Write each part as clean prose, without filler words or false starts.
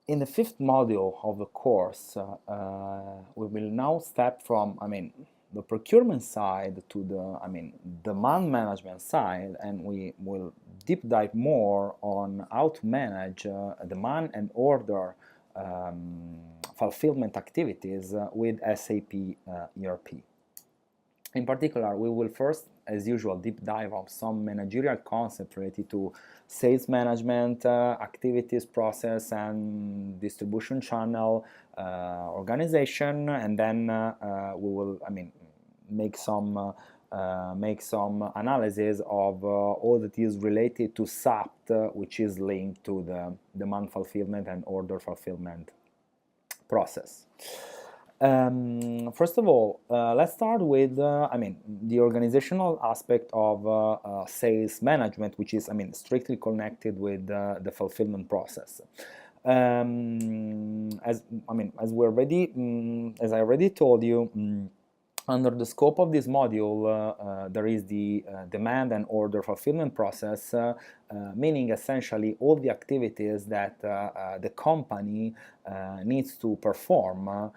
In the fifth module of the course, we will now step from, the procurement side to the, demand management side, and we will deep dive more on how to manage demand and order fulfillment activities with SAP ERP. In particular, we will first, as usual, deep dive on some managerial concepts related to sales management, activities, process, and distribution channel organization, and then we will, make some analysis of all that is related to SAP, which is linked to the demand fulfillment and order fulfillment process. First of all, let's start with the organizational aspect of sales management, which is strictly connected with the fulfillment process. As I already told you. Under the scope of this module, there is the demand and order fulfillment process, meaning essentially all the activities that the company needs to perform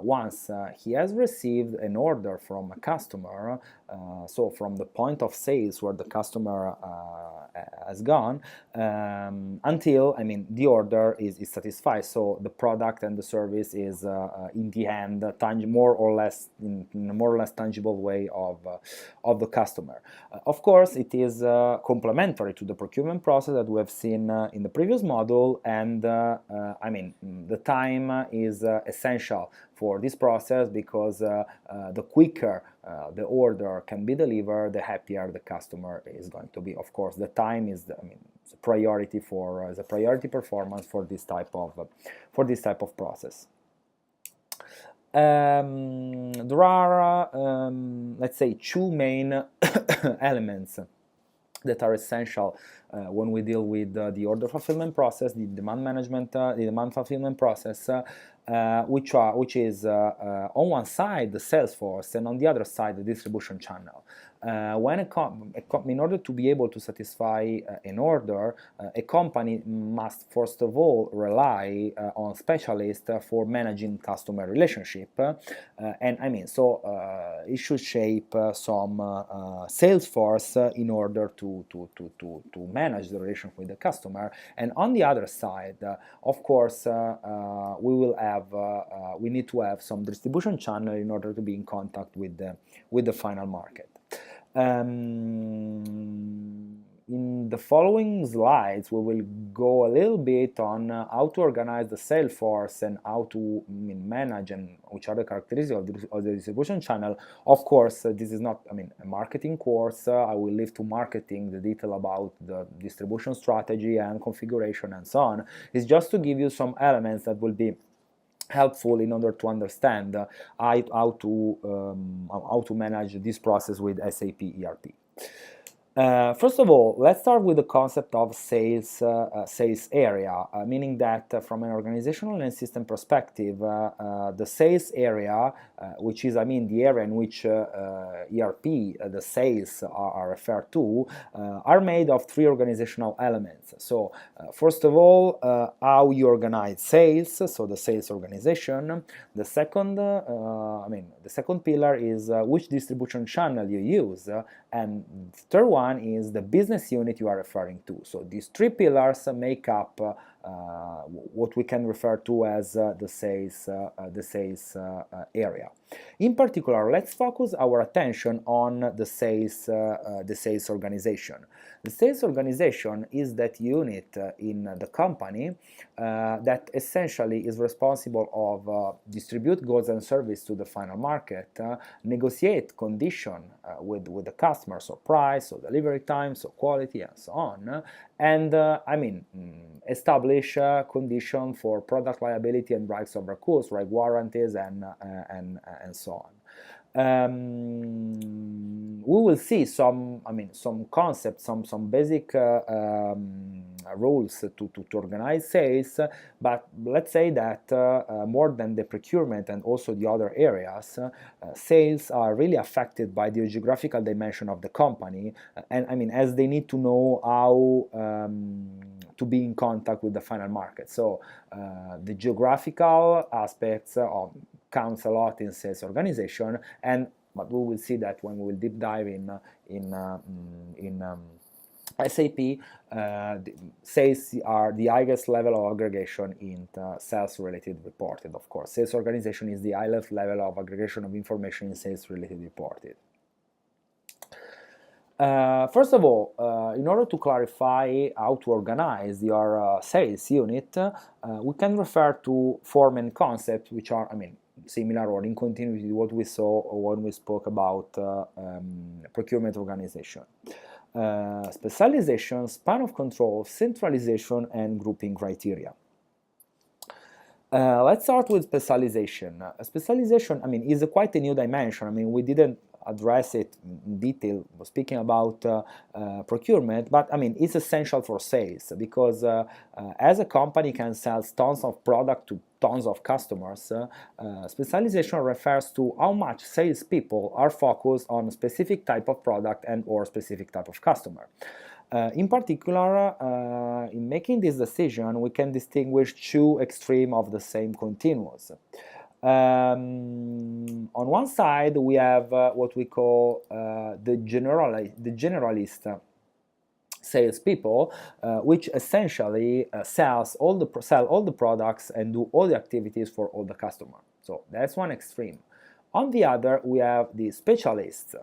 once he has received an order from a customer, so from the point of sales where the customer has gone until the order is satisfied, so the product and the service is in the end more or less in a more or less tangible way of the customer. Of course, it is complementary to the procurement process that we have seen in the previous module, and the time is essential for this process because the quicker the order can be delivered, the happier the customer is going to be. Of course, the time is the priority for the priority performance for this type of process. There are let's say two main elements that are essential when we deal with the order fulfillment process, the demand management, the demand fulfillment process, which is on one side the sales force and on the other side the distribution channel. In order to be able to satisfy an order, a company must first of all rely on specialists for managing customer relationship, it should shape some sales force in order to manage the relationship with the customer. And on the other side, of course, we need to have some distribution channel in order to be in contact with the final market. In the following slides, we will go a little bit on how to organize the sales force and how to manage and which are the characteristics of the distribution channel. Of course, this is not a marketing course. I will leave to marketing the detail about the distribution strategy and configuration and so on. It's just to give you some elements that will be helpful in order to understand how to manage this process with SAP ERP. First of all, let's start with the concept of sales area, meaning that from an organizational and system perspective, the sales area, which is the area in which ERP, the sales are referred to, are made of three organizational elements. So first of all, how you organize sales, so the sales organization. The second, the second pillar is which distribution channel you use, and the third one is the business unit you are referring to. So these three pillars make up what we can refer to as the sales area. In particular, let's focus our attention on the sales organization. The sales organization is that unit in the company that essentially is responsible of distribute goods and service to the final market, negotiate condition with the customer, so price, so delivery time, so quality, and so on, and establish condition for product liability and rights of recalls, like warranties and so on. We will see some concepts, some basic rules to organize sales, but let's say that more than the procurement and also the other areas, sales are really affected by the geographical dimension of the company, and as they need to know how to be in contact with the final market. So the geographical aspects counts a lot in sales organization, but we will see that when we will deep dive in SAP. Sales are the highest level of aggregation in sales-related reported. Of course, sales organization is the highest level of aggregation of information in sales-related reported. First of all, in order to clarify how to organize your sales unit, we can refer to four main concepts, which are, similar or in continuity to what we saw when we spoke about procurement organization. Specialization, span of control, centralization, and grouping criteria. Let's start with specialization. Specialization, is quite a new dimension. We didn't address it in detail speaking about procurement, but it's essential for sales because as a company can sell tons of product to tons of customers, specialization refers to how much salespeople are focused on a specific type of product and or specific type of customer. In particular, in making this decision, we can distinguish two extremes of the same continuous. On one side, we have what we call the generalist salespeople, which essentially sell all the products and do all the activities for all the customers. So that's one extreme. On the other, we have the specialists.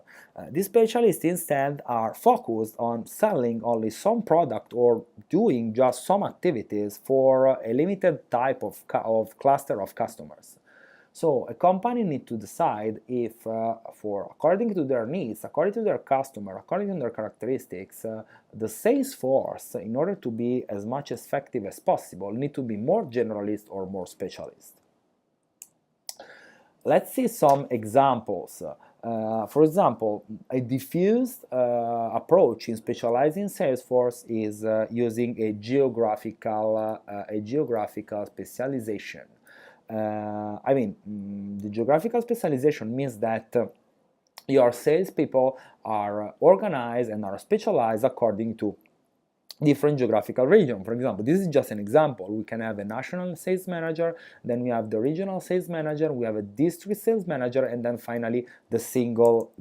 These specialists instead are focused on selling only some product or doing just some activities for a limited type of cluster of customers. So a company needs to decide if, according to their needs, according to their customer, according to their characteristics, the sales force, in order to be as much effective as possible, need to be more generalist or more specialist. Let's see some examples. For example, a diffused approach in specializing sales force is using a geographical specialization. The geographical specialization means that your salespeople are organized and are specialized according to different geographical region. For example, this is just an example. We can have a national sales manager, then we have the regional sales manager, we have a district sales manager, and then finally the single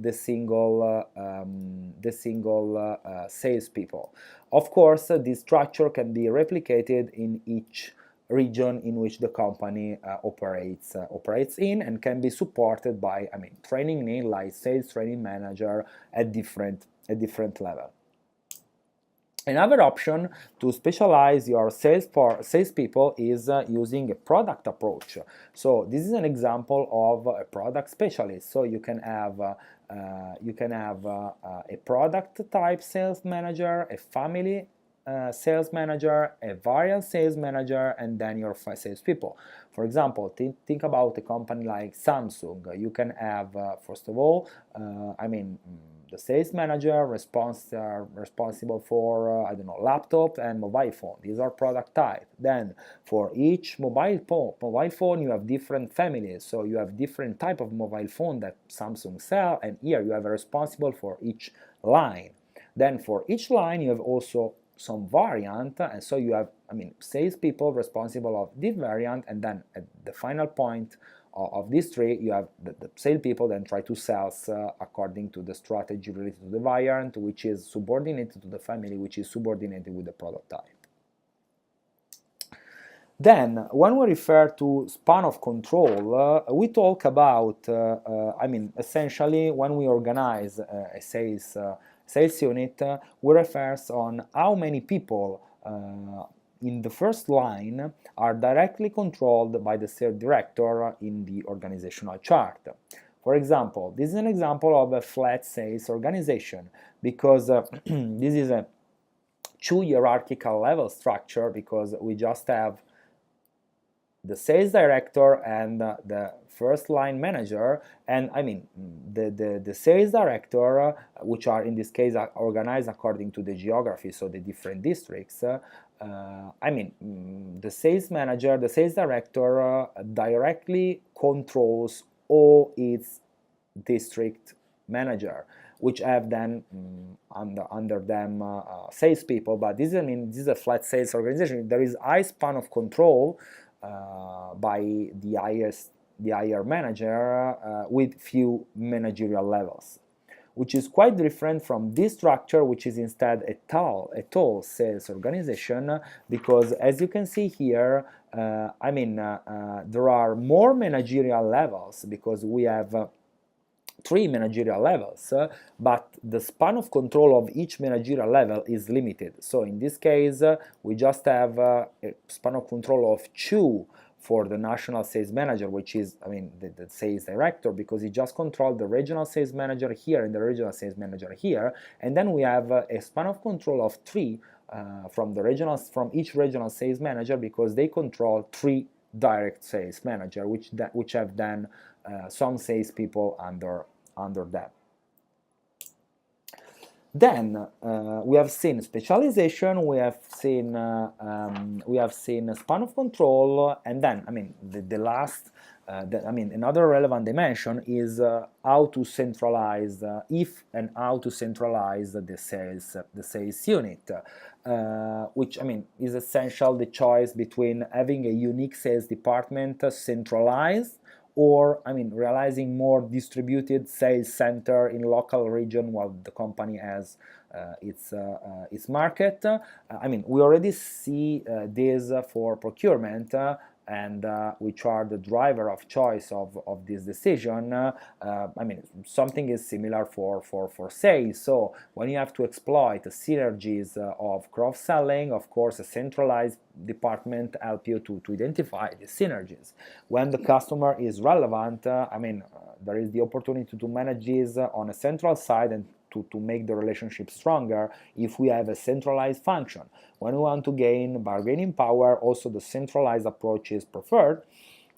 salespeople. Of course, this structure can be replicated in each region in which the company operates in, and can be supported by training need like sales training manager at different level. Another option to specialize your salespeople is using a product approach. So this is an example of a product specialist. So you can have a product type sales manager, a family sales manager, a variant sales manager, and then your salespeople. For example, think about a company like Samsung. You can have, first of all, the sales manager responsible for, laptop and mobile phone. These are product type. Then for each mobile phone, you have different families. So you have different type of mobile phone that Samsung sell, and here you have a responsible for each line. Then for each line, you have also some variant, and so you have salespeople responsible of this variant, and then at the final point of this tree you have the salespeople then try to sell according to the strategy related to the variant, which is subordinated to the family, which is subordinated with the product type. Then, when we refer to span of control, we talk about, essentially when we organize a sales unit, we refer on how many people in the first line are directly controlled by the sales director in the organizational chart. For example, this is an example of a flat sales organization, because this is a two hierarchical level structure, because we just have the sales director and the first line manager, and the sales director, which are in this case are organized according to the geography, so the different districts. The sales manager, the sales director directly controls all its district manager, which have then under them salespeople. But this is a flat sales organization. There is high span of control by the higher manager with few managerial levels, which is quite different from this structure, which is instead a tall sales organization, because as you can see here, there are more managerial levels, because we have 3 managerial levels, but the span of control of each managerial level is limited. So in this case, we just have a span of control of 2 for the national sales manager, which is, the sales director, because he just controlled the regional sales manager here and the regional sales manager here. And then we have a span of control of 3 from each regional sales manager, because they control 3 direct sales manager, which have then some salespeople under them. Then we have seen specialization, we have seen span of control, and then the last another relevant dimension is how to centralize how to centralize the sales unit, which is essential, the choice between having a unique sales department centralized, or realizing more distributed sales center in local region while the company has its market. We already see this for procurement, and which are the driver of choice of this decision. Something is similar for sales. So when you have to exploit the synergies of cross-selling, of course a centralized department help you to identify the synergies. When the customer is relevant, there is the opportunity to manage this on a central side and to make the relationship stronger if we have a centralized function. When we want to gain bargaining power, also the centralized approach is preferred.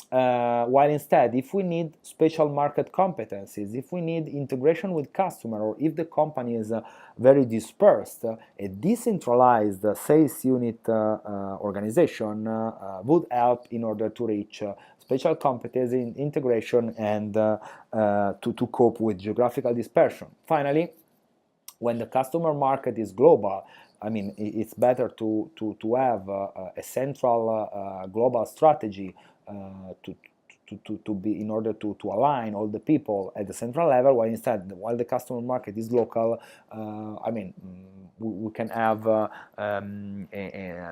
While instead, if we need special market competencies, if we need integration with customer, or if the company is very dispersed, a decentralized sales unit organization would help in order to reach special competence in integration and to cope with geographical dispersion. Finally, when the customer market is global, it's better to have a central global strategy to be, in order to align all the people at the central level, while instead, while the customer market is local, we can have a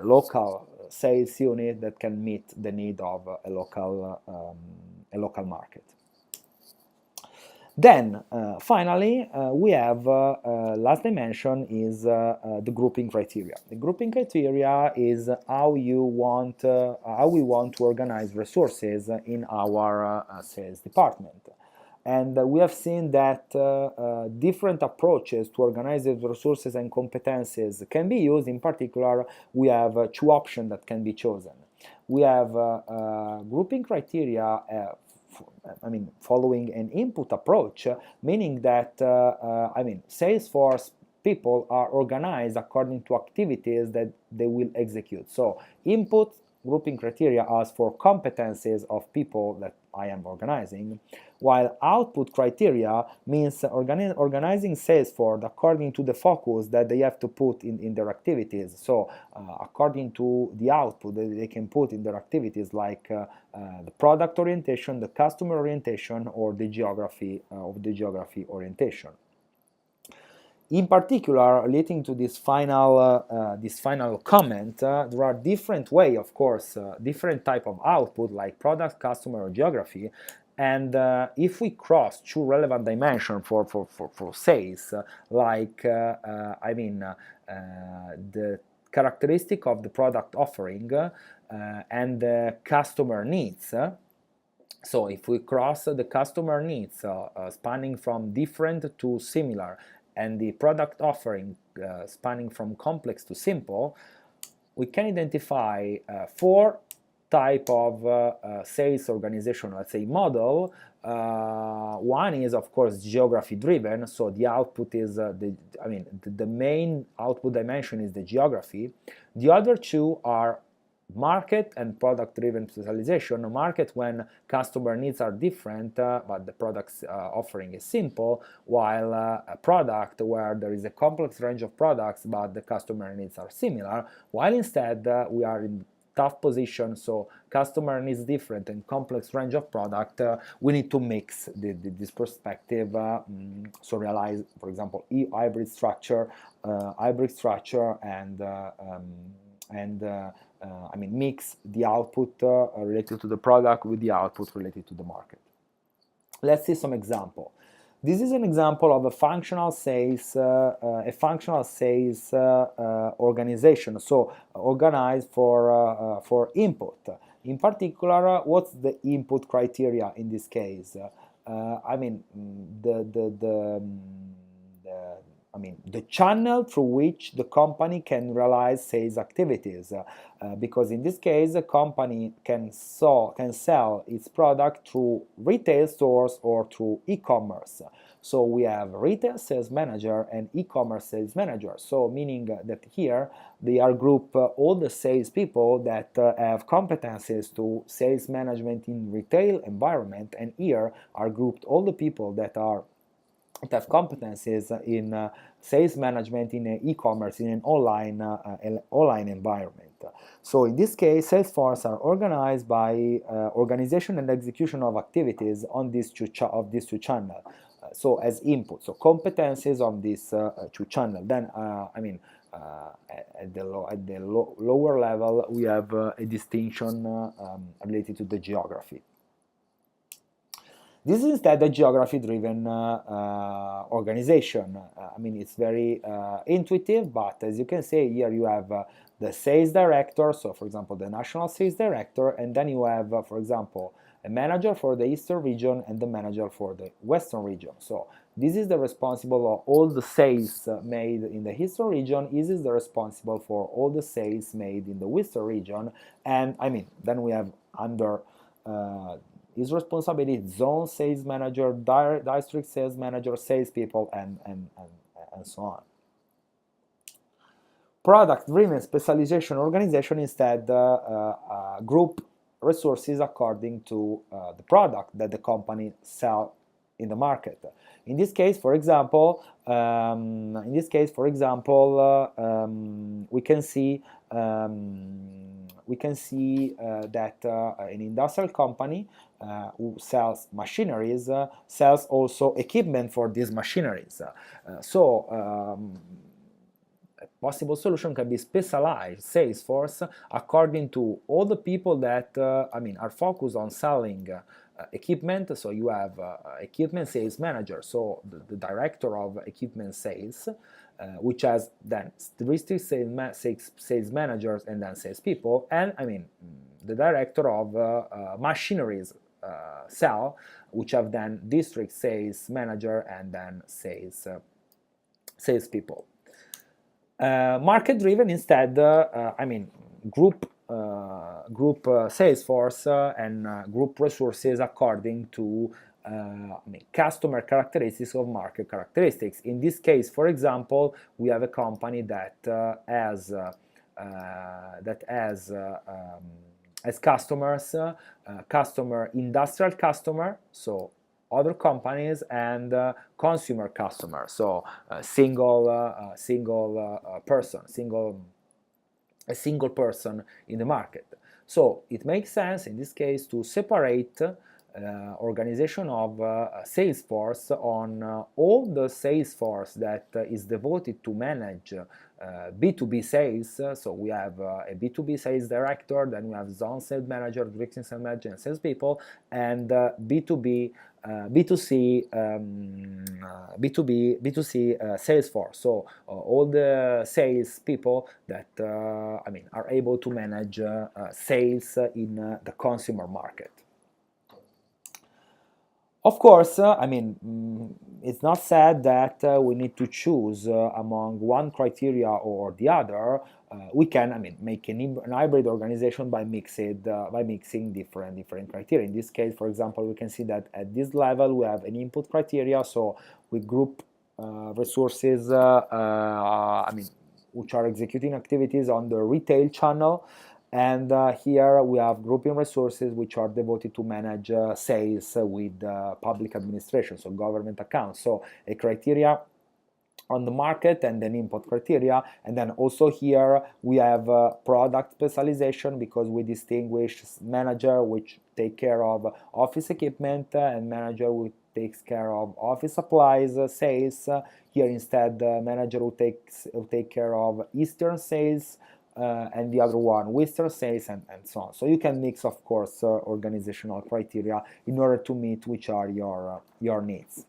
local sales unit that can meet the need of a local market. Then finally, we have last dimension is the grouping criteria. The grouping criteria is how we want to organize resources in our sales department. And we have seen that different approaches to organize the resources and competences can be used. In particular, we have 2 options that can be chosen. We have grouping criteria following an input approach, meaning that Salesforce people are organized according to activities that they will execute. So input grouping criteria as for competencies of people that I am organizing, while output criteria means organizing Salesforce according to the focus that they have to put in their activities. So according to the output that they can put in their activities, like the product orientation, the customer orientation, or the geography orientation. In particular, relating to this final comment, there are different way, of course, different type of output, like product, customer, or geography. And if we cross 2 relevant dimensions for sales, like the characteristic of the product offering and the customer needs. So if we cross the customer needs, spanning from different to similar, and the product offering spanning from complex to simple, we can identify 4 type of sales organization, let's say, model. One is, of course, geography driven, so the output is the main output dimension is the geography. The other 2 are market and product-driven specialization. A market when customer needs are different, but the product's offering is simple, while a product where there is a complex range of products, but the customer needs are similar, while instead we are in tough position, so customer needs different and complex range of product, we need to mix this perspective, so realize, for example, hybrid structure, and I mean, mix the output related to the product with the output related to the market. Let's see some example. This is an example of a functional sales organization, so organized for input. In particular, what's the input criteria in this case? I mean, the channel through which the company can realize sales activities, because in this case, a company can sell its product through retail stores or through e-commerce. So we have retail sales manager and e-commerce sales manager. So meaning that here they are grouped all the sales people that have competencies to sales management in retail environment, and here are grouped all the people that have competencies in sales management in e-commerce in an online environment. So in this case, sales force are organized by organization and execution of activities on these two channels. So as input, so competencies on these two channels. Then at the lower level, we have a distinction related to the geography. This is instead a geography-driven organization. I mean, it's very intuitive, but as you can see here, you have the sales director, so for example, the national sales director, and then you have, for example, a manager for the eastern region and the manager for the western region. So this is the responsible of all the sales made in the eastern region. This is the responsible for all the sales made in the western region. And I mean, then we have under his responsibility zone sales manager, district sales manager, salespeople, and so on. Product-driven specialization organization instead group resources according to the product that the company sells in the market. In this case, for example, we can see that an industrial company who sells machineries sells also equipment for these machineries. A possible solution can be specialized sales force according to all the people that are focused on selling equipment. So you have equipment sales manager, so the director of equipment sales, which has then district sales managers and then salespeople, and the director of machineries sell, which have then district sales manager and then salespeople. Market-driven instead, group sales force and group resources according to customer characteristics of market characteristics. In this case, for example, we have a company that has as customers, industrial customer, so other companies, and consumer customer, so a single person in the market. So it makes sense in this case to separate organization of sales force on all the sales force that is devoted to manage B2B sales. So we have a B2B sales director, then we have zone sales manager, direct sales manager, and salespeople, and B2C sales force. So all the sales people that are able to manage sales in the consumer market. Of course, it's not said that we need to choose among one criteria or the other. We can, make an hybrid organization by mixing different criteria. In this case, for example, we can see that at this level we have an input criteria, so we group resources, which are executing activities on the retail channel. And here we have grouping resources which are devoted to manage sales with public administration, so government accounts. So a criteria on the market and then input criteria, and then also here we have product specialization, because we distinguish manager which take care of office equipment and manager who takes care of office supplies sales. Here instead manager who take care of eastern sales, and the other one western sales, and so on. So you can mix, of course, organizational criteria in order to meet which are your needs.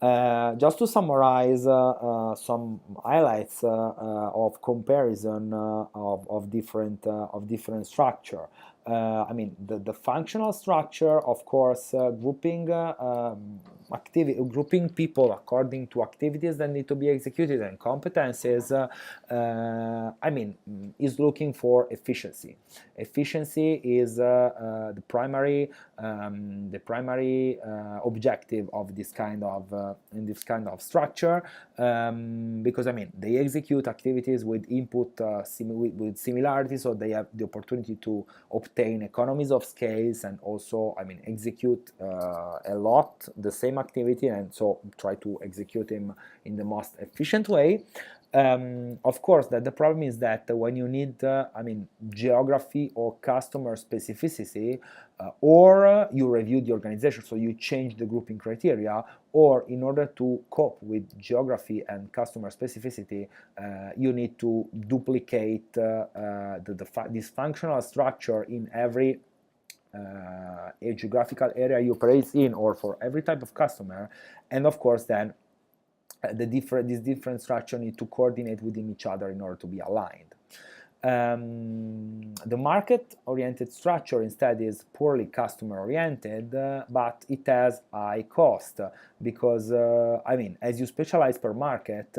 Just to summarize some highlights of comparison of different structure. I mean, the functional structure, of course, grouping people according to activities that need to be executed and competencies, I mean, is looking for efficiency. Efficiency is the primary objective of this kind of in this kind of structure, because I mean they execute activities with input with similarity, so they have the opportunity to obtain economies of scales, and also I mean execute a lot the same activity, and so try to execute them in the most efficient way. Of course, that the problem is that when you need, I mean, geography or customer specificity, or you review the organization, so you change the grouping criteria, or in order to cope with geography and customer specificity, you need to duplicate this functional structure in every a geographical area you operate in, or for every type of customer, and of course then these different structures need to coordinate within each other in order to be aligned. The market-oriented structure instead is poorly customer-oriented, but it has high cost, because I mean, as you specialize per market,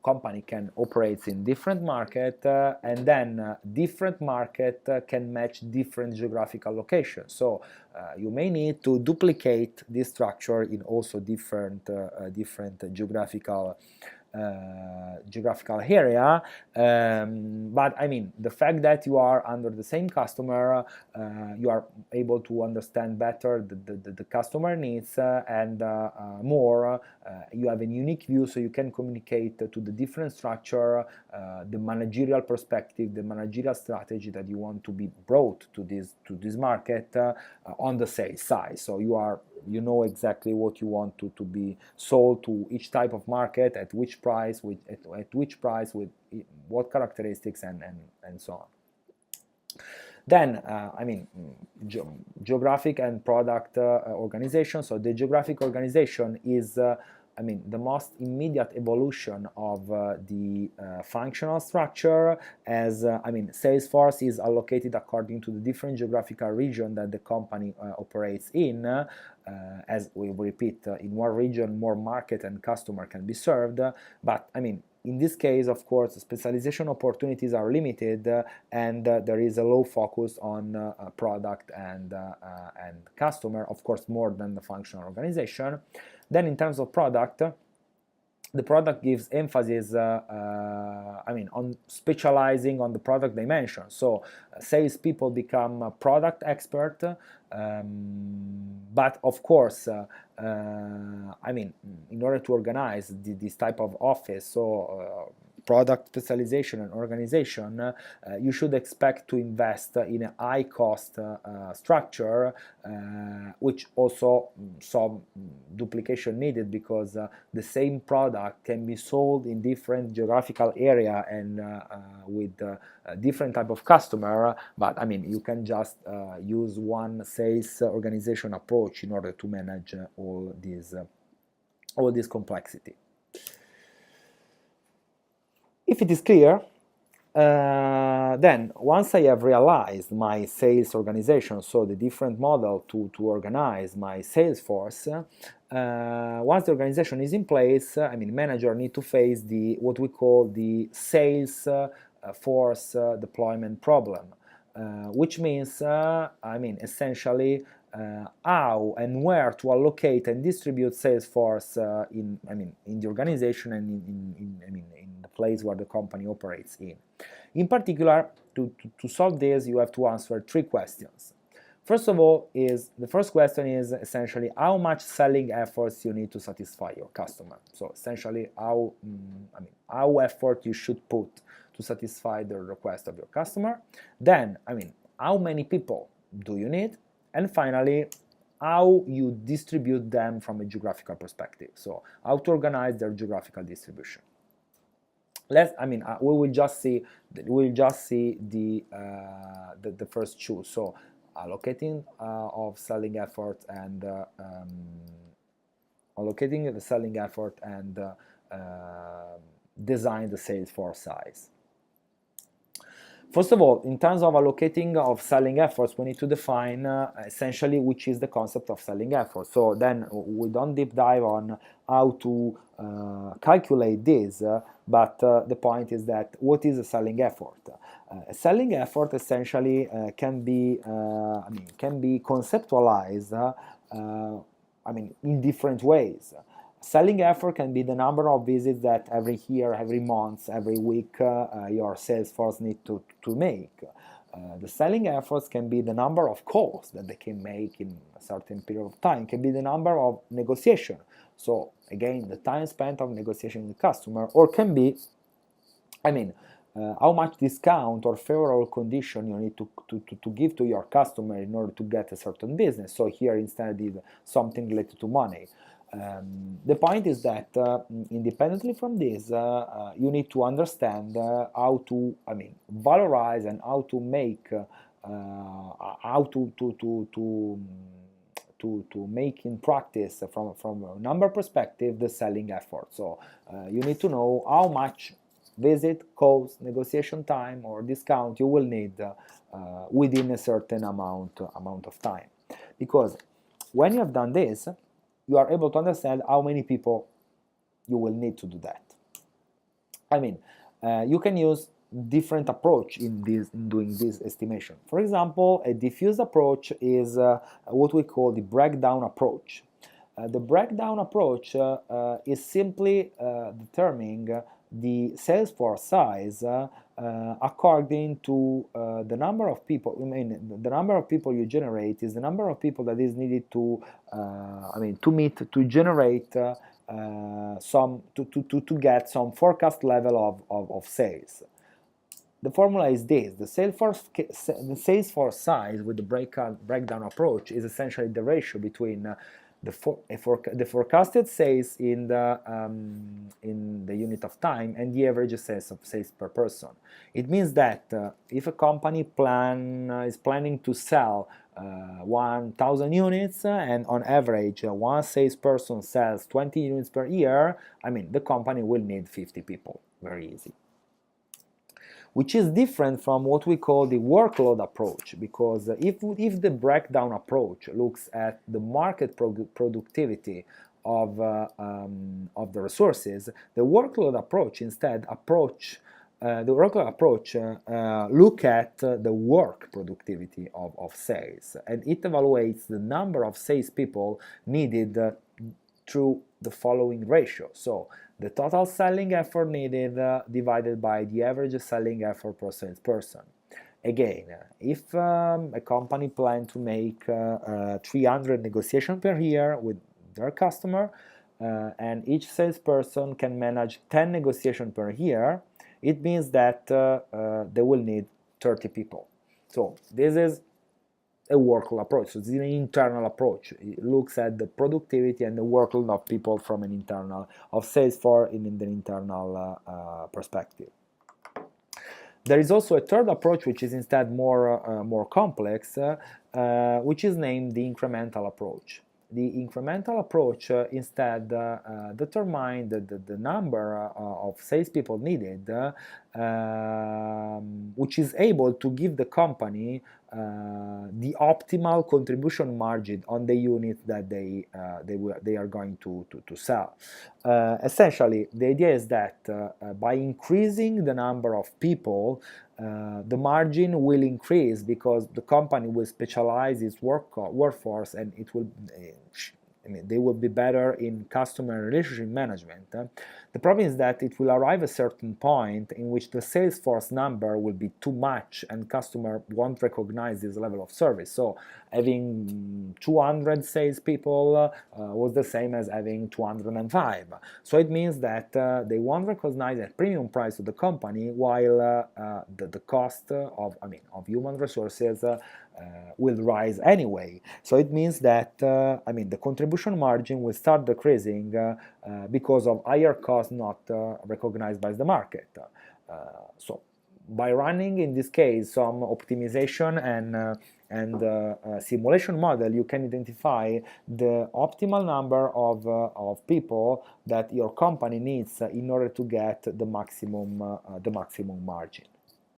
company can operate in different market, and then different market can match different geographical locations. So you may need to duplicate this structure in also different geographical area, but I mean the fact that you are under the same customer, you are able to understand better the customer needs, and more you have a unique view, so you can communicate to the different structure the managerial perspective, the managerial strategy that you want to be brought to this market on the sales side. So you know exactly what you want to be sold to each type of market, at which price, with what characteristics, and so on. Then, I mean, geographic and product organization. So the geographic organization is I mean, the most immediate evolution of the functional structure, as I mean, sales force is allocated according to the different geographical region that the company operates in. As we repeat, in one region, more market and customer can be served. But I mean, in this case, of course, specialization opportunities are limited, and there is a low focus on product and customer, of course, more than the functional organization. Then in terms of product, the product gives emphasis, I mean, on specializing on the product dimension. So salespeople become a product expert, but of course, I mean, in order to organize this type of office, so product specialization and organization, you should expect to invest in a high cost structure, which also some duplication needed, because the same product can be sold in different geographical area and with different type of customer, but I mean, you can just use one sales organization approach in order to manage all this complexity. If it is clear, then once I have realized my sales organization, so the different model to organize my sales force, once the organization is in place, I mean, manager need to face what we call the sales force deployment problem, which means, I mean, essentially, how and where to allocate and distribute sales force in the organization and in the place where the company operates in. In particular, to solve this, you have to answer 3 questions. First of all, the first question is essentially how much selling efforts you need to satisfy your customer. So essentially, how effort you should put to satisfy the request of your customer. Then, how many people do you need? And finally, how you distribute them from a geographical perspective. So how to organize their geographical distribution. We will just see the first 2. So allocating of selling effort and allocating the selling effort and design the sales force size. First of all, in terms of allocating of selling efforts, we need to define essentially which is the concept of selling effort. So then we don't deep dive on how to calculate this, but the point is that what is a selling effort? A selling effort essentially can be conceptualized in different ways. Selling effort can be the number of visits that every year, every month, every week your sales force need to make. The selling efforts can be the number of calls that they can make in a certain period of time, can be the number of negotiation. So again, the time spent on negotiation with the customer, or can be, how much discount or favorable condition you need to give to your customer in order to get a certain business. So here instead is something related to money. The point is that independently from this, you need to understand how to valorize and how to make how to make in practice from a number perspective the selling effort. So you need to know how much visit, calls, negotiation time or discount you will need within a certain amount of time, because when you have done this, you are able to understand how many people you will need to do that. You can use different approach in doing this estimation. For example, a diffuse approach is what we call the breakdown approach. The breakdown approach is simply determining the sales force size according to the number of people. The number of people you generate is the number of people that is needed to generate to get some forecast level of sales. The formula is this: the sales force size with the breakdown approach is essentially the ratio between the forecasted sales in the unit of time and the average sales per person. It means that if a company is planning to sell 1,000 units and on average one salesperson sells 20 units per year, the company will need 50 people. Very easy. Which is different from what we call the workload approach, because if the breakdown approach looks at the market productivity of the resources, the workload approach instead look at the work productivity of sales, and it evaluates the number of salespeople needed through the following ratio. So the total selling effort needed divided by the average selling effort per salesperson. Again, if a company plans to make 300 negotiations per year with their customer, and each salesperson can manage 10 negotiations per year, it means that they will need 30 people. So this is a workload approach. So this is an internal approach. It looks at the productivity and the workload of people from an internal sales force in the internal perspective. There is also a third approach, which is instead more complex, which is named the incremental approach. The incremental approach instead determines the number of salespeople needed which is able to give the company the optimal contribution margin on the unit that they are going to sell. Essentially, the idea is that by increasing the number of people, the margin will increase because the company will specialize its workforce, and it will they will be better in customer relationship management. The problem is that it will arrive a certain point in which the sales force number will be too much and customer won't recognize this level of service. So having 200 salespeople was the same as having 205. So it means that they won't recognize a premium price to the company, while the cost of human resources will rise anyway. So it means that the contribution margin will start decreasing because of higher costs not recognized by the market. So by running, in this case, some optimization and simulation model, you can identify the optimal number of people that your company needs in order to get the maximum margin.